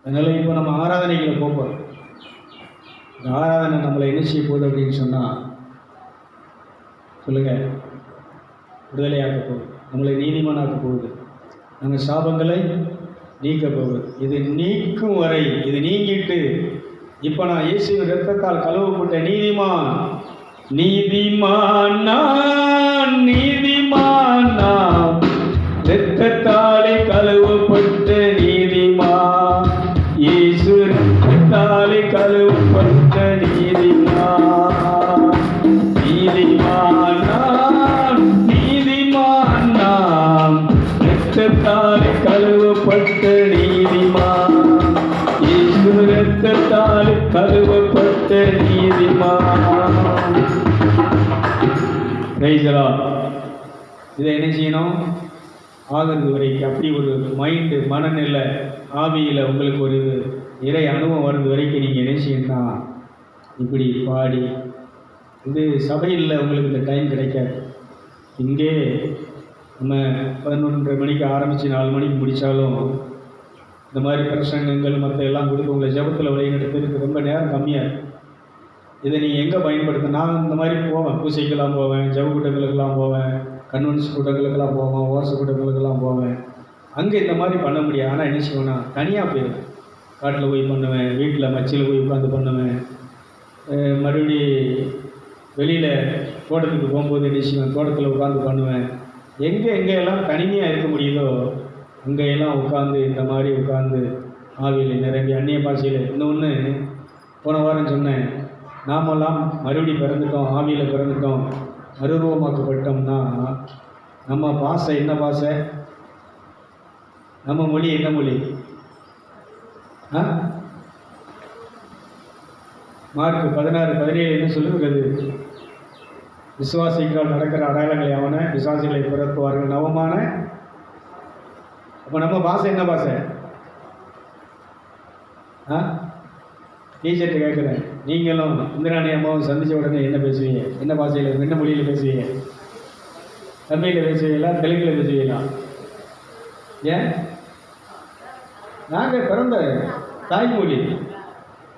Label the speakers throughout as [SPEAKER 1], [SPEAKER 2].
[SPEAKER 1] அதனால் இப்போ நம்ம ஆராதனைகளை போகிறோம். இந்த ஆராதனை நம்மளை என்ன செய்ய போகுது அப்படின்னு சொன்னால், சொல்லுங்கள், விடுதலையாக்க போகுது, நம்மளை நீதிமானாக்க போகுது, நம்ம சாபங்களை நீக்க போகுது. இது நீக்கும் வரை, இது நீங்கிட்டு இப்போ நான் இயேசுவின் இரத்தத்தால் கழுவப்பட்ட நீதிமான், நீதிமான் நான், நீதிமான் நான், இரத்தத்தாலே கழுவப்பட்ட நீதிமான், இயேசு இரத்தத்தாலே கழுவப்பட்ட நீதிமான், நீதிமான் நான், நீதிமான் நான், இரத்தத்தாலே கழுவப்பட்ட நீதிமான், இயேசு இரத்தத்தாலே கழுவப்பட்ட நீதிமான். இதை என்ன செய்யணும்? ஆகிறது வரைக்கும் அப்படி ஒரு மைண்டு, மனநிலை, ஆவியில் உங்களுக்கு ஒரு இறை அனுபவம் வர்றது வரைக்கும் நீங்கள் என்ன செய்யணும்னா இப்படி பாடி. இது சபையில் உங்களுக்கு இந்த டைம் கிடைக்காது. இங்கே நம்ம 11:30 மணிக்கு ஆரம்பித்து 4 மணிக்கு முடித்தாலும் இந்த மாதிரி பிரசங்கங்கள் மற்ற எல்லாம் கொடுத்து உங்களை ஜபத்தில் வழிநடத்துறதுக்கு ரொம்ப நேரம் கம்மியாக இருக்குது. இதை நீங்கள் எங்கே பயன்படுத்த? நான் இந்த மாதிரி போவேன், பூசைக்கெல்லாம் போவேன், ஜப கூட்டங்களுக்கெல்லாம் போவேன், கன்வென்ஸ் கூட்டங்களுக்கெல்லாம் போவேன், ஓசை கூட்டங்களுக்கெல்லாம் போவேன். அங்கே இந்த மாதிரி பண்ண முடியாது. ஆனால் என்ன செய்வேன்னா தனியாக போயிடுவேன். காட்டில் போய் பண்ணுவேன், வீட்டில் மச்சில் போய் உட்காந்து பண்ணுவேன், மறுபடி வெளியில் தோட்டத்துக்கு போகும்போது என்ன செய்வேன், தோட்டத்தில் உட்காந்து பண்ணுவேன். எங்கெல்லாம் தனிமையாக இருக்க முடியுதோ அங்கெல்லாம் உட்காந்து இந்த மாதிரி உட்காந்து ஆவியில் நிரம்பி அந்நிய பாஷையில். இன்னொன்று போன வாரம் சொன்னேன், நாமெல்லாம் மறுபடி பிறந்துட்டோம், ஆவியில் பிறந்துட்டோம், மறுரூபமாக்கப்பட்டோம்னா நம்ம பாஷை என்ன பாஷை? நம்ம மொழி என்ன மொழி? மார்க் 16:17 என்ன சொல்லுகிறது? விசுவாசிகளால் நடக்கிற அடையாளங்களை அவன விசுவாசிகளை பிறப்புவார்கள் நவமான. அப்போ நம்ம பாஷை என்ன பாஷை? டீச்சர்கிட்ட கேட்குறேன், நீங்களும் இந்திராணி அம்மாவும் சந்தித்த உடனே என்ன பேசுவீங்க? என்ன பாஷையில், என்ன மொழியில் பேசுவீங்க? தமிழில் பேசுவீங்களா, தெலுங்கில் பேசுவீங்களா? ஏன்? நாங்கள் பிறந்த தாய்மொழி.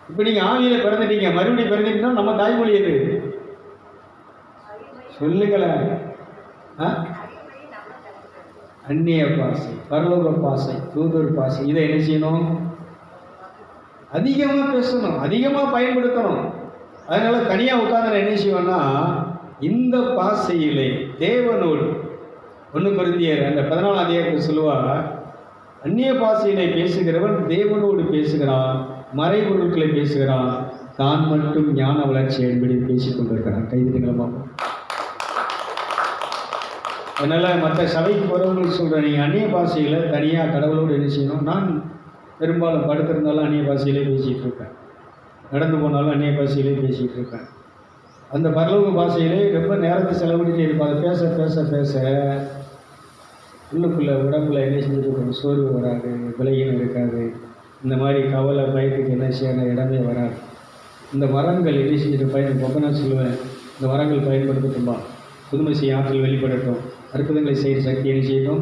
[SPEAKER 1] இப்போ நீங்கள் ஆவியில் பிறந்துட்டீங்க, மறுபடியும் பிறந்துட்டீங்கன்னா நம்ம தாய்மொழி எது? சொல்லுங்களேன். அந்நிய பாஷை, பரலோக பாஷை, தூதர் பாஷை. இதை என்ன செய்யணும்? அதிகமாக பேசணும், அதிகமாக பயன்படுத்தணும். அதனால் தனியாக உட்காந்து என்ன செய்வேன்னா இந்த பாஷையிலே தேவனோடு 1 கொரிந்தியர் அந்த 14ஆம் அதிகாரத்தில் சொல்லுவார், அந்நிய பாஷையிலே பேசுகிறவன் தேவனோடு பேசுகிறான், மறைபொருட்களை பேசுகிறான், தான் மட்டும் ஞான வளர்ச்சி என்பதை பேசிக் கொண்டிருக்கிறான். கைதிகளமா. அதனால் மற்ற சபைக்கு போகிறவங்களுக்கு சொல்கிறேன், நீங்கள் அந்நிய பாஷையில் தனியாக கடவுளோடு என்ன செய்யணும்? நான் பெரும்பாலும் படுத்திருந்தாலும் அந்நிய பாஷையிலே பேசிகிட்டு இருப்பேன், நடந்து போனாலும் அந்நிய பாஷையிலே பேசிகிட்டு இருப்பேன். அந்த பரலோக பாஷையிலே ரொம்ப நேரத்தை செலவிட்டு இருப்பாங்க. பேச பேச பேச உள்ளுக்குள்ளே உடம்புல என்ன செஞ்சுட்டு இருக்கணும்? சோர்வு வராது, விலையினம் இருக்காது, இந்த மாதிரி கவலை பயத்துக்கு என்ன செய்யணும் இடமே வராது. இந்த மரங்கள் என்ன செஞ்சுட்டு நான் சொல்லுவேன், இந்த மரங்கள் பயன்படுத்தட்டும்பா, புதுமை செய்ய ஆற்றல் வெளிப்படட்டும், அற்புதங்களை செய்கிற சக்தி என்ன செய்யட்டும்,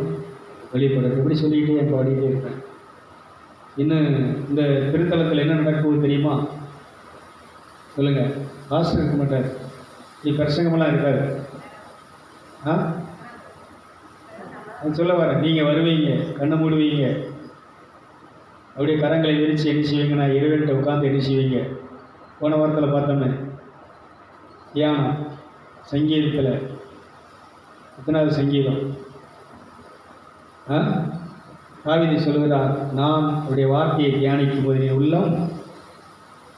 [SPEAKER 1] வெளிப்படட்டும். இப்படி சொல்லிக்கிட்டே என் பாடிக்கிட்டே இருப்பேன். இன்னும் இந்த திருத்தலத்தில் என்ன நடக்குது தெரியுமா? சொல்லுங்கள். பாஸ்டர் இருக்க மாட்டார், நீ பிரசங்கமெல்லாம் இருக்காது. அது சொல்ல வரேன். நீங்கள் வருவீங்க, கண்ணை மூடுவீங்க, அப்படியே கரங்களை விரித்து என்ன செய்வீங்க? நான் இறைவன்கிட்ட உட்காந்து என்ன செய்வீங்க? போன வாரத்தில் பார்த்தோமே தியானம், சங்கீதத்தில் எத்தனாவது சங்கீதம்? தாவீது சொல்கிறார், நான் அவருடைய வார்த்தையை தியானிக்கும் போது என் உள்ளம்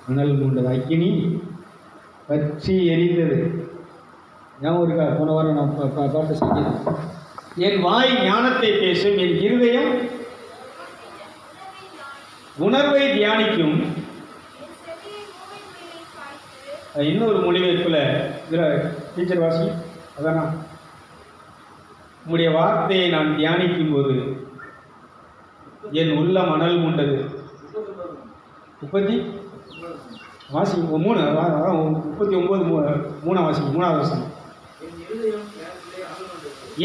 [SPEAKER 1] அனல் மூண்டது, அக்கினி பற்றி எரிந்தது. ஞாபகம் இருக்கா? போன வாரம் நான் பாட்டு சங்கீதம். என் வாய் ஞானத்தை பேசும், என் இருதயம் உணர்வை தியானிக்கும். இன்னொரு மொழிபெயர்ப்பில் இதில் டீச்சர் வாசி, அதானா, உங்களுடைய வார்த்தையை நான் தியானிக்கும் போது என் உள்ளம் அனல் மூண்டது. 30 வாசி 3 39 3 வாசி 3வது வசனம்.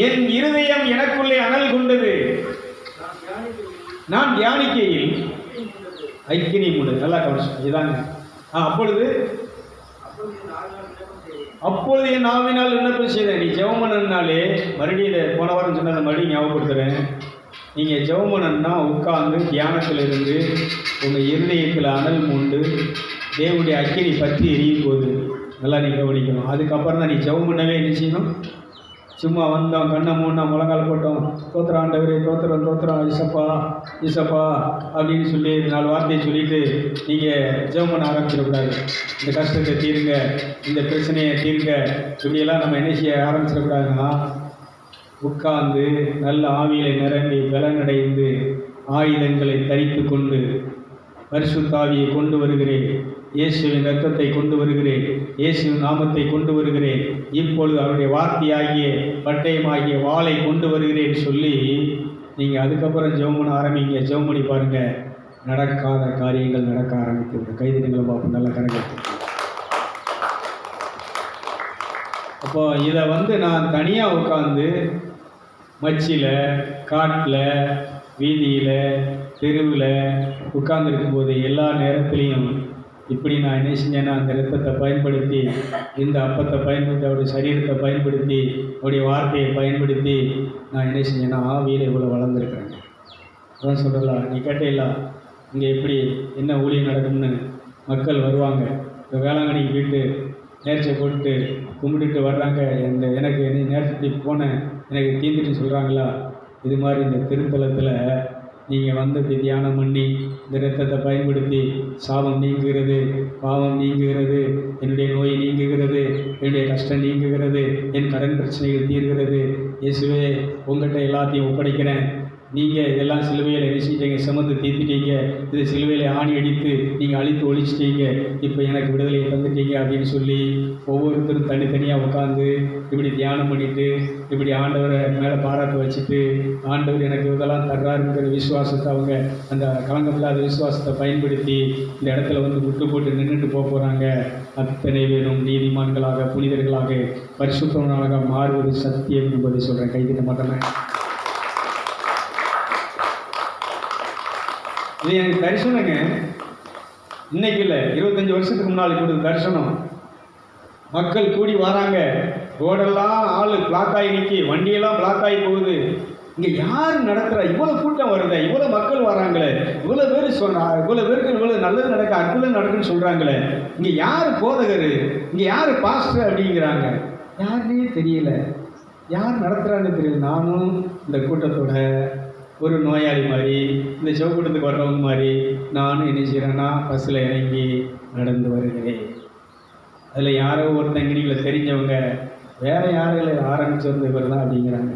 [SPEAKER 1] என் இருதயம் எனக்குள்ளே அனல் கொண்டது, நான் தியானிக்கையில் அக்கினி மூடு. நல்லா கவனிச்சு இதாங்க. அப்பொழுது என் நாவினால் விண்ணப்பம் செய்தேன். நீ ஜெபம் பண்ணனாலே மறுபடியும் இதை போன வாரம் சொன்னதை மறுபடியும் ஞாபகப்படுத்துகிறேன். நீங்கள் ஜெபம் பண்ணணும்னா உட்கார்ந்து தியானத்தில் இருந்து உங்கள் இருதயத்தில் அனல் மூண்டு தேவனுடைய அக்கினி பற்றி எரியும் போது நல்லா நீ கவனிக்கணும். அதுக்கப்புறம் தான் நீ ஜெபம் பண்ணவே என்ன செய்யணும். சும்மா வந்தோம், கண்ணை மூணா, முழங்கால் போட்டோம், தோத்திரம் ஆண்டவரே, தோத்திரம் இசப்பா இசப்பா அப்படின்னு சொல்லி 4 வார்த்தையை சொல்லிவிட்டு நீங்கள் ஜெபம் பண்ண ஆரம்பிச்சிடக்கூடாது. இந்த கஷ்டத்தை தீருங்க, இந்த பிரச்சனையை தீருங்க, இப்படியெல்லாம் நம்ம என்ன செய்ய ஆரம்பிச்சிடக்கூடாதுன்னா, உட்கார்ந்து நல்ல ஆவியிலை நிரம்பி பலனடைந்து ஆயுதங்களை தரித்து கொண்டு பரிசுத்த ஆவியை கொண்டு வருகிறேன், இயேசுவின் இரத்தத்தை கொண்டு வருகிறேன், இயேசுவின் நாமத்தை கொண்டு வருகிறேன், இப்பொழுது அவருடைய வார்த்தையாகிய பட்டயமாகிய வாளை கொண்டு வருகிறேன் சொல்லி நீங்கள் அதுக்கப்புறம் ஜெபம் பண்ண ஆரம்பிங்க. ஜெபம் பண்ணி பாருங்கள், நடக்காத காரியங்கள் நடக்க ஆரம்பிக்கும். கைதிகளை பார்ப்போம், நல்லா கணக்கு. அப்போ இதை நான் தனியாக உட்காந்து மச்சில், காட்டில், வீதியில், தெருவில் உட்கார்ந்துருக்கும்போது எல்லா நேரத்துலையும் இப்படி நான் என்ன செஞ்சேன்னா, அந்த இரத்தத்தை பயன்படுத்தி, இந்த அப்பத்தை பயன்படுத்தி, அவருடைய சரீரத்தை பயன்படுத்தி, அவருடைய வார்த்தையை பயன்படுத்தி நான் என்ன செஞ்சேன்னா ஆவியில் இவ்வளோ வளர்ந்துருக்குறேங்க. அதான் சொல்கிறலாம், நீ கேட்டேலாம் இங்கே எப்படி என்ன ஊழியம் நடக்கும்னு. மக்கள் வருவாங்க, இப்போ வேளாங்கண்ணிக்கு போயிட்டு நேர்ச்சை போட்டு கும்பிட்டுட்டு வர்றாங்க. எனக்கு நேர்த்தி போனேன், எனக்கு தீந்துட்டு சொல்கிறாங்களா. இது மாதிரி இந்த திருத்தலத்தில் நீங்கள் இப்படி தியானம் பண்ணி இந்த இரத்தத்தை பயன்படுத்தி சாபம் நீங்குகிறது, பாவம் நீங்குகிறது, என்னுடைய நோய் நீங்குகிறது, என்னுடைய கஷ்டம் நீங்குகிறது, என் கடன் பிரச்சனைகள் தீர்கிறது, இயேசுவே உங்கள்கிட்ட எல்லாத்தையும் ஒப்படைக்கிறேன், நீங்கள் இதெல்லாம் சிலுவையில் நினைச்சிட்டீங்க, சுமந்து தீர்த்துட்டீங்க, இது சிலுவையில் ஆணி அடித்து நீங்கள் அழித்து ஒழிச்சிட்டீங்க, இப்போ எனக்கு விடுதலையை தந்துட்டீங்க அப்படின்னு சொல்லி ஒவ்வொருத்தரும் தனித்தனியாக உட்காந்து இப்படி தியானம் பண்ணிவிட்டு இப்படி ஆண்டவரை மேலே பாராட்ட வச்சுட்டு ஆண்டவர் எனக்கு இதெல்லாம் தர்றாருங்கிற விசுவாசத்தை அவங்க அந்த கலங்கமில்லாத விசுவாசத்தை பயன்படுத்தி இந்த இடத்துல விட்டு போட்டு நின்றுட்டு போகிறாங்க. அத்தனை பேரும் நீதிமான்களாக, புனிதர்களாக, பரிசுத்தவனாக மாறுவது சத்தியம் என்பதை சொல்கிறேன். கைதிட்ட மாட்டேன். இது எனக்கு தரிசனங்க. இன்னைக்கு இல்லை, 25 வருஷத்துக்கு முன்னாடி கொடுத்த தரிசனம். மக்கள் கூடி வராங்க, ரோடெல்லாம் ஆள் பிளாக் ஆகி நிற்கி, வண்டியெல்லாம் பிளாக் ஆகி போகுது. இங்கே யார் நடத்துகிறா? இவ்வளோ கூட்டம் வருதே, இவ்வளோ மக்கள் வராங்களே, இவ்வளோ பேர் இவ்வளோ பேருக்கு இவ்வளோ நல்லது நடக்க, அற்புதம் நடக்குன்னு சொல்கிறாங்களே, இங்கே யார் போதகர், இங்கே யார் பாஸ்டர் அப்படிங்கிறாங்க. யாருன்னே தெரியல, யார் நடத்துகிறான்னு தெரியல. நானும் இந்த கூட்டத்தோட ஒரு நோயாளி மாதிரி, இந்த சிவக்கூட்டத்துக்கு வர்றவங்க மாதிரி நானும் என்ன செய்கிறேன்னா பஸ்ஸில் இறங்கி நடந்து வருகிறேன். அதில் யாரோ ஒருத்தங்கிரிகளை தெரிஞ்சவங்க வேறு யாரும் இல்லை, ஆரம்பித்து வந்து இவர் தான் அப்படிங்கிறாங்க.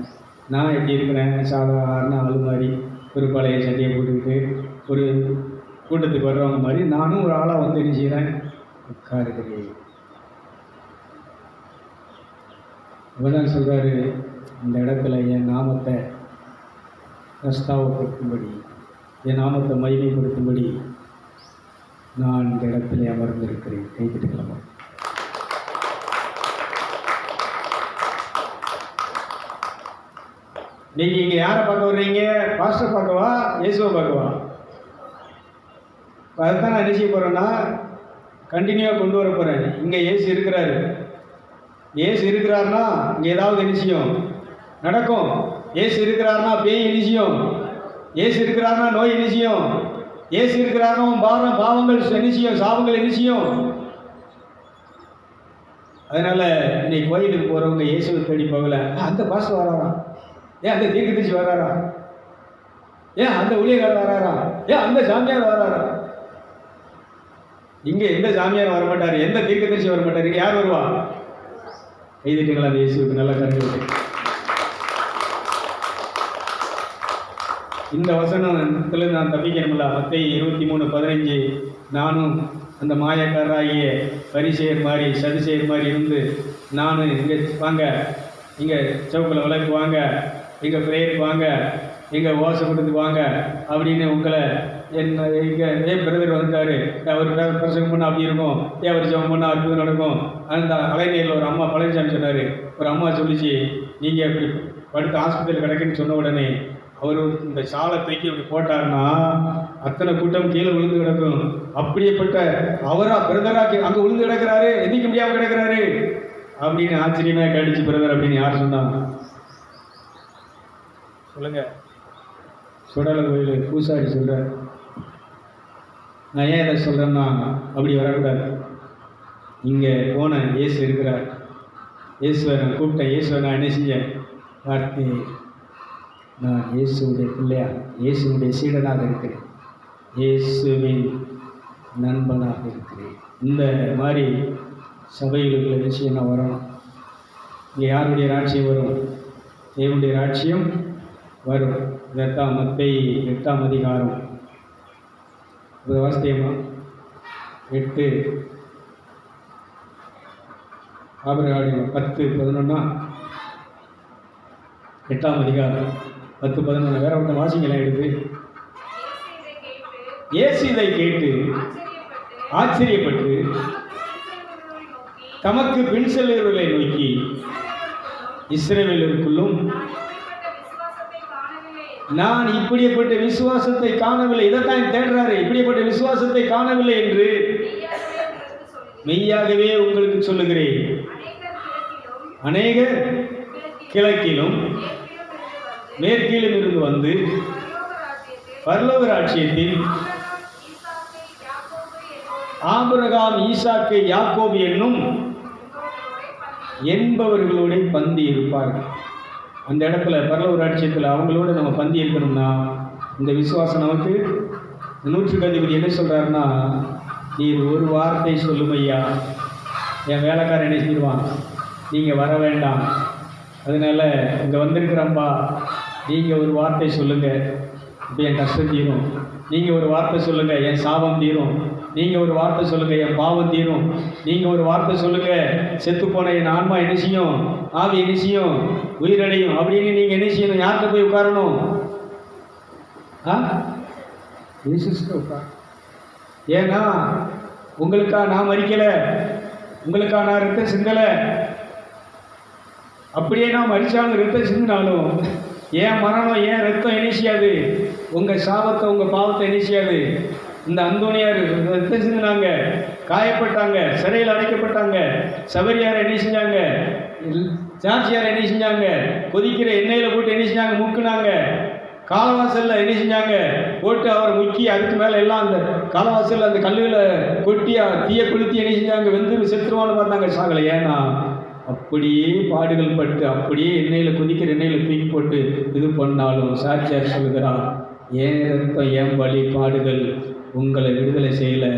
[SPEAKER 1] நான் எப்படி இருக்கிறேன், சாதாரண ஆள் மாதிரி ஒரு பழைய சட்டையை போட்டுக்கிட்டு ஒரு கூட்டத்துக்கு வர்றவங்க மாதிரி நானும் ஒரு ஆளாக என்ன செய்கிறேன், உட்காருகிறேன். இவதான் சொல்கிறாரு, இந்த இடத்துல என் நாமத்தை பிரஸ்தாவப்படுத்தும்படி, என் நாமத்தை மகிமைப்படுத்தும்படி நான் இந்த இடத்துல அமர்ந்திருக்கிறேன். கைதிட்டுக்கலாமா? நீங்கள் இங்கே யாரை பார்க்க வர்றீங்க? பாஸ்டர் பார்க்கவா, இயேசுவை பார்க்கவா? அதுதான் நான் என்ன செய்ய போகிறேன்னா கண்டினியூவாக கொண்டு வர போகிறேன். இங்கே இயேசு இருக்கிறாரு, இயேசு இருக்கிறாருன்னா இங்கே ஏதாவது நிச்சயம் நடக்கும். இயேசு இருக்கிறாருன்னா பேய் நிச்சயம், இயேசு இருக்கிறாருன்னா நோய் நிச்சயம், இயேசு இருக்கிறாருன்னா பாவங்கள் நிச்சயம், சாபங்கள் நிச்சயம். அதனால் இன்னைக்கு கோயிலுக்கு போகிறவங்க இயேசுவை தேடி போகல, அந்த பாஸ்டர் வராரா, ஏன் அந்த தீர்க்கதரிசி வராரா, ஏன் அந்த ஊழியக்காரர் வராரா, ஏன் அந்த சாமியார் வராரா? இங்கே எந்த சாமியார் வரமாட்டார், எந்த தீர்க்கதரிசி வரமாட்டார். இங்கே யார் வருவா? எழுதிட்டுங்களா? அந்த இயேசுக்கு நல்லா கருத்து. இந்த வசனத்தில் நான் தப்பிக்கணும்ல. மத்தேயு 23:15 நானும் அந்த மாயக்காரராகிய பரிசேயர் மாதிரி சதுசேயர் மாதிரி இருந்து நானும் இங்கே வாங்க, இங்கே சவுக்கில் விளக்கு வாங்க, இங்கே ப்ரேயருக்கு வாங்க, இங்கே ஓசை கொடுத்துக்கு வாங்க அப்படின்னு உங்களை இங்கே பிரதர் வந்துட்டார், அவர் பிரசங்கம் பண்ணால் அப்படி இருக்கும், அவர் ஜெபம் பண்ணால் அற்புதம் நடக்கும். அந்த அலைநீரில் ஒரு அம்மா பழனிசாமி சொன்னார், ஒரு அம்மா சொல்லிச்சு, நீங்கள் இப்படி படுத்து ஆஸ்பத்திரியில் கிடக்குன்னு சொன்ன உடனே அவர் இந்த சாலை தூக்கி இப்படி போட்டார்னா அத்தனை கூட்டம் கீழே விழுந்து கிடக்கும். அப்படியேப்பட்ட அவரா பிரதரா அங்கே விழுந்து கிடக்கிறாரு, எந்திக்க முடியாமல் கிடக்கிறாரு அப்படின்னு ஆச்சரியமா கடிச்சு பிரதர் அப்படின்னு யார் சொன்னா சொல்லுங்க? சுடலை கோயில் பூசாரி சொல்ற. நான் ஏன் இதை சொல்றேன்னா, அப்படி வரக்கூடாது. இங்கே போன இயேசு இருக்கிறார். இயேசுவை நான் கூப்பிட்டேன். இயேசுவை நான் என்ன செஞ்சேன்? வார்த்தை, நான் இயேசுடைய பிள்ளையா, இயேசுடைய சீடனாக இருக்கிறேன், இயேசுவின் நண்பனாக இருக்கிறேன். இந்த மாதிரி சபைகளுக்குள்ள விஷயம் நான் வரணும். இங்கே யாருடைய ராட்சியம் வரும்? தேவனுடைய ராட்சியம் வரும். இதற்காக மத்தேயு 8ஆம் அதிகாரம் வாசியமா 8 ஆபிரகாம் 10:11 8ஆம் அதிகாரம் 10:11 வேற ஒருத்தன் வாசிக்கலாம் எடுத்து. இயேசு இதை கேட்டு ஆச்சரியப்பட்டு தமக்கு பின் செல்லுகிறவர்களை நோக்கி, இஸ்ரவேலருக்குள்ளும் நான் இப்படிப்பட்ட விசுவாசத்தை காணவில்லை. இதைத்தான் தேடுறாரு. இப்படிப்பட்ட விசுவாசத்தை காணவில்லை என்று மெய்யாகவே உங்களுக்கு சொல்லுகிறேன். அநேகர் கிழக்கிலும் மேற்கிலும் இருந்து வந்து பரலோக ராஜ்யத்தில் ஆபிரகாம், ஈசாக்கு, யாக்கோபு என்னும் என்பவர்களோட பந்தி இருப்பார்கள். அந்த இடத்துல பரலோக ராஜ்யத்தில் அவங்களோட நம்ம பந்தி இருக்கணும்னா இந்த விசுவாசம் நமக்கு. நூற்றுக்கு அதிபதி என்ன சொல்கிறாருன்னா, நீர் ஒரு வார்த்தை சொல்லும் ஐயா, என் வேலைக்காரன் என்ன செஞ்சிருவான், நீங்கள் வர வேண்டாம், அதனால் இங்கே வந்திருக்கிறம்பா, நீங்கள் ஒரு வார்த்தை சொல்லுங்கள், இப்போ என் கஷ்டம் தீரும். நீங்கள் ஒரு வார்த்தை சொல்லுங்கள், என் சாபம் தீரும். நீங்கள் ஒரு வார்த்தை சொல்லுங்கள், என் பாவம் தீரும். நீங்கள் ஒரு வார்த்தை சொல்லுங்கள், செத்துப்போன என் ஆன்மா என்ன செய்யும், ஆவி என்ன செய்யும், உயிரடையும் அப்படின்னு நீங்கள் என்ன செய்யணும்? யார்கிட்ட போய் உட்காரணும்? உட்கார். ஏன்னா உங்களுக்கா நான் மறிக்கலை, உங்களுக்கா நான் ரத்தம் சிந்தலை. அப்படியே நான் மறிச்சாலும் ரத்தம் சிந்தினாலும் ஏன் மரணம், ஏன் ரத்தம் என்ன செய்யாது? உங்கள் சாபத்தை, உங்கள் பாவத்தை என்ன செய்யாது? இந்த அந்தோனியார் ரத்தம் சிந்தினாங்க, காயப்பட்டாங்க, சிறையில் அடைக்கப்பட்டாங்க. சபரியார் என்ன செஞ்சாங்க? சாட்சியார் என்ன செஞ்சாங்க? கொதிக்கிற எண்ணெயில் போட்டு என்ன செஞ்சாங்க? முக்குனாங்க. காலவாசலில் என்ன செஞ்சாங்க? போட்டு அவரை முக்கி அதுக்கு மேலே எல்லாம் அந்த காலவாசலில் அந்த கல்லுகளை கொட்டி தீய கொளுத்தி என்ன செஞ்சாங்க? வெந்து செத்துருவான்னு பார்த்தாங்க, சாகலை. ஏன்னா அப்படியே பாடுகள் பட்டு அப்படியே எண்ணெயில் கொதிக்கிற எண்ணெயில் தூக்கி போட்டு இது பண்ணாலும் சாட்சியார் சொல்லுகிறார், ஏன் ரத்தம், ஏன் பலி, பாடுகள் உங்களை விடுதலை செய்யலை.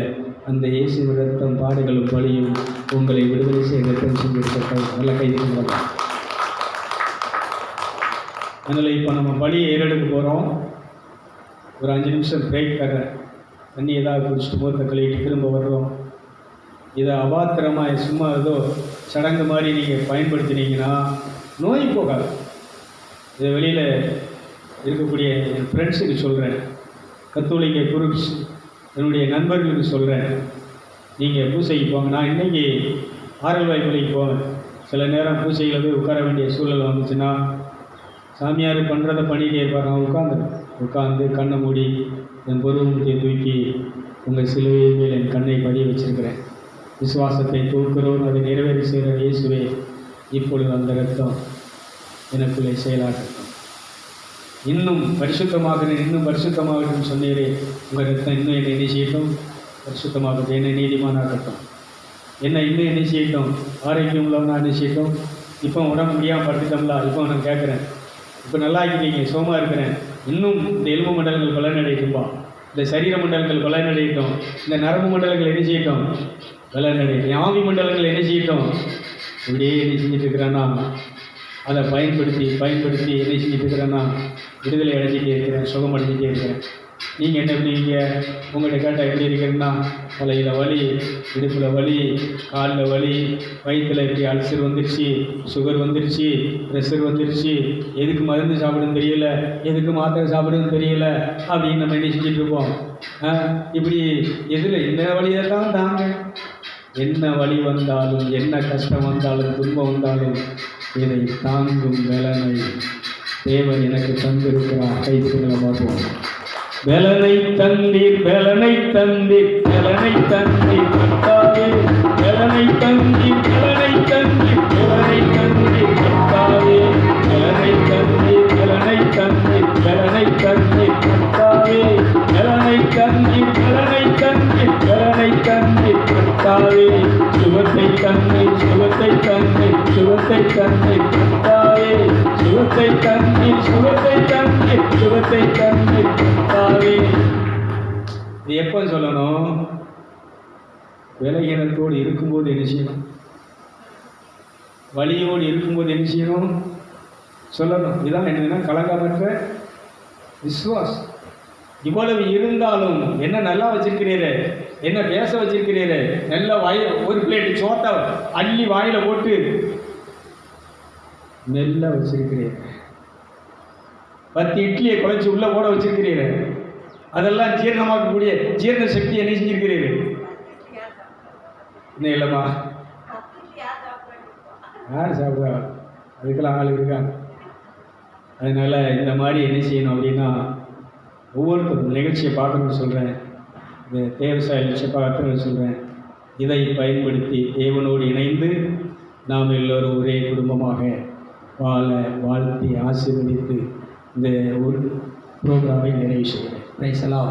[SPEAKER 1] அந்த இயேசு ரத்தம், பாடுகளும் பலியும் உங்களை விடுதலை செய்ய ரத்தம் செஞ்சிருக்க நல்ல கைது பண்ணுவாங்க. அதனால் இப்போ நம்ம பலியை ஏறெடுக்க போகிறோம். ஒரு 5 நிமிஷம் பிரேக் தர்றேன். தண்ணி ஏதாவது குடிச்சிட்டு போகிறத கழுவிட்டு திரும்ப வர்றோம். இதை அபாத்திரமாக சும்மா ஏதோ சடங்கு மாதிரி நீங்கள் பயன்படுத்தினீங்கன்னா நோய் போகாது. இதை வெளியில் இருக்கக்கூடிய என் ஃப்ரெண்ட்ஸுக்கு சொல்கிறேன், கத்தோலிக்க குரூப்ஸ் என்னுடைய நண்பர்களுக்கு சொல்கிறேன், நீங்கள் பூசைக்கு போங்க. நான் இன்றைக்கி ஆரல்வாய் மலைக்கு போவேன். சில நேரம் பூசையில் போய் உட்கார வேண்டிய சூழல் வந்துச்சுன்னா, சாமியார் பண்ணுறதை பண்ணிகிட்டே இருப்பார். நான் உட்காந்து கண்ணை மூடி என் பொருவத்தை தூக்கி உங்கள் சிலுவை மேல் என் கண்ணை பதிய வச்சிருக்கிறேன். விசுவாசத்தை தூக்குறோம், அதை நிறைவேறி செய்கிற இயேசுவே, இப்பொழுது அந்த ரத்தம் எனக்குள்ளே செயலாகட்டும். இன்னும் பரிசுத்தமாகிறேன், இன்னும் பரிசுத்தமாகட்டும் சொன்னீரே, உங்கள் ரத்தம் இன்னும் என்னை என்ன செய்யட்டும்? பரிசுத்தமாகட்டும். என்னை நீதிமானாகட்டும். என்னை இன்னும் என்ன செய்யட்டும்? ஆரோக்கியம் உள்ளவனா என்ன செய்யட்டும்? இப்போ உடம்பு முடியாமல் படுத்துட்டோம்ல, இப்போ நான் கேட்குறேன், இப்போ நல்லா இருக்கிறீங்க, சோமாக இருக்கிறேன், இன்னும் இந்த எலும்பு மண்டலங்கள் பலனடையட்டும்பா, இந்த சரீர மண்டலங்கள் பலனடையட்டும், இந்த நரம்பு மண்டலங்கள் என்ன செய்யட்டும்? பலனடையட்டும். ஆவி மண்டலங்கள் என்ன செய்யட்டும்? இப்படியே என்ன செஞ்சுட்டு இருக்கிறேன்னா அதை பயன்படுத்தி என்ன செஞ்சுட்டு இருக்கிறேன்னா விடுதலை அடைஞ்சிட்டே இருக்கிறேன், சுகம் அடைஞ்சிட்டே இருக்கிறேன். நீங்கள் என்ன பண்ணுவீங்க? உங்கள்கிட்ட கேட்டால் எப்படி இருக்கிறேன்னா, தலையில் வலி, இடுப்பில் வலி, காலில் வலி, வயிற்றில் இப்படி அல்சர் வந்துருச்சு, சுகர் வந்துருச்சு, ப்ரெஷர் வந்துருச்சு, எதுக்கு மருந்து சாப்பிடுன்னு தெரியல, எதுக்கு மாத்திரை சாப்பிடுன்னு தெரியல அப்படின்னு நம்ம என்ன செஞ்சிட்ருப்போம். இப்படி எதில் இந்த வழியை தான் தாங்க. என்ன வழி வந்தாலும், என்ன கஷ்டம் வந்தாலும், துன்பம் வந்தாலும் இதை தாங்கும் வேலனை தேவன் எனக்கு தந்திருக்கிறார். கைதுகளை பார்ப்போம். பலனை தந்தீர் பலனை தந்தீர் பலனை தந்தீர் கர்த்தாவே, பலனை தந்தீர் பலனை தந்தீர் பலனை தந்தீர் கர்த்தாவே, பலனை தந்தீர் பலனை தந்தீர் பலனை தந்தீர் கர்த்தாவே, பலனை தந்தீர் பலனை தந்தீர் பலனை தந்தீர் கர்த்தாவே, சுகத்தை தந்தீர் சுகத்தை தந்தீர் சுகத்தை தந்தீர் கர்த்தாவே, சுகத்தை தந்தீர் சுகத்தை தந்தீர் சுகத்தை தந்தீர் கர்த்தாவே. இது எப்போ சொல்லணும்? விலகினத்தோடு இருக்கும்போது என்ன செய்யணும்? வலியோடு இருக்கும்போது என்ன செய்யணும்? சொல்லணும். இதான் என்னன்னா கலங்கமற்ற விசுவாசம். இவ்வளவு இருந்தாலும் என்ன நல்லா வச்சிருக்கிறீரே, என்ன பேச வச்சிருக்கிறீரே, நல்ல ஒரு பிளேட் சோத்தை அள்ளி வாயில போட்டு மெல்ல வச்சிருக்கிறீர், 10 இட்லியை குழைச்சி உள்ள போட வச்சிருக்கிறீர், அதெல்லாம் ஜீரணமாக்கக்கூடிய ஜீரண சக்தி என்ன செஞ்சிருக்கிறீர்? இன்னும் இல்லைம்மா, யார் சாப்பிட்றா? அதுக்கெல்லாம் ஆள் இருக்காங்க. அதனால இந்த மாதிரி என்ன செய்யணும் அப்படின்னா, ஒவ்வொருத்தரும் நிகழ்ச்சியை பார்க்கணும்னு சொல்கிறேன், இந்த தேவசாய நிகழ்ச்சியை பார்க்கணும்னு சொல்கிறேன். இதை பயன்படுத்தி தேவனோடு இணைந்து நாம் எல்லோரும் ஒரே குடும்பமாக வாழ வாழ்த்தி ஆசீர்வதித்து இந்த ஒரு ப்ரோக்ராமை நிறைவு செய்கிறேன். பிரைஸ் எல்லாம்